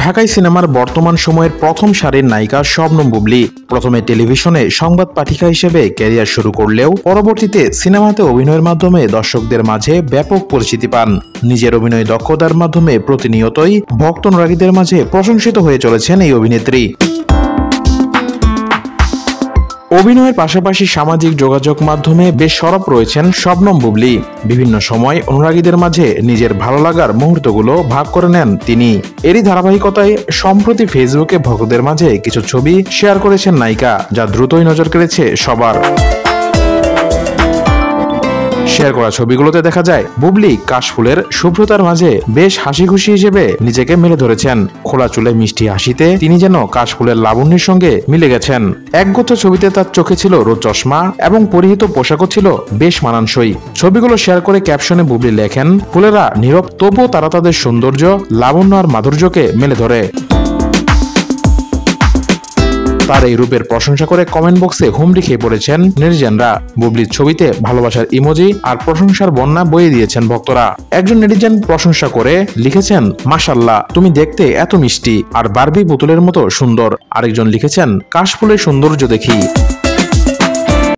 ঢাকাই সিনেমার বর্তমান সময়ের প্রথম সারির নায়িকা শবনম বুবলী প্রথমে টেলিভিশনে সংবাদ পাঠিকা হিসেবে ক্যারিয়ার শুরু করলেও পরবর্তীতে সিনেমাতে অভিনয়ের মাধ্যমে দর্শকদের মাঝে ব্যাপক পরিচিতি পান। নিজের অভিনয় দক্ষতার মাধ্যমে প্রতিনিয়তই ভক্ত অনুরাগীদের মাঝে প্রশংসিত হয়ে চলেছেন এই অভিনেত্রী। অভিনয়ের পাশাপাশি সামাজিক যোগাযোগ মাধ্যমে বেশ সরব রয়েছেন শবনম বুবলী। বিভিন্ন সময় অনুরাগীদের মাঝে নিজের ভালো লাগার মুহূর্তগুলো ভাগ করে নেন তিনি। এরই ধারাবাহিকতায় সম্প্রতি ফেসবুকে ভক্তদের মাঝে কিছু ছবি শেয়ার করেছেন নায়িকা, যা দ্রুতই নজর কেড়েছে সবার। শেয়ার করা ছবিগুলোতে দেখা যায় বুবলী কাশফুলের শুভ্রতার মাঝে বেশ হাসি খুশি হিসেবে নিজেকে মেলে ধরেছেন। খোলা চুলে মিষ্টি হাসিতে তিনি যেন কাশফুলের লাবণ্যের সঙ্গে মিলে গেছেন। একগুচ্ছ ছবিতে তার চোখে ছিল রোদ চশমা এবং পরিহিত পোশাকও ছিল বেশ মানানসই। ছবিগুলো শেয়ার করে ক্যাপশনে বুবলী লেখেন, ফুলেরা নীরব তবুও তারা তাদের সৌন্দর্য, লাবণ্য আর মাধুর্যকে মেলে ধরে। তার এই রূপের প্রশংসা করে কমেন্ট বক্সে হুমড়ি খেয়ে পড়েছেন নেটিজেনরা। বুবলীর ছবিতে ভালোবাসার ইমোজি আর প্রশংসার বন্যা বয়ে দিয়েছেন ভক্তরা। একজন নেটিজেন প্রশংসা করে লিখেছেন, মাশাআল্লাহ, তুমি দেখতে এত মিষ্টি আর বারবি পুতুলের মতো সুন্দর। আরেকজন লিখেছেন, কাশফুলের সৌন্দর্য দেখি।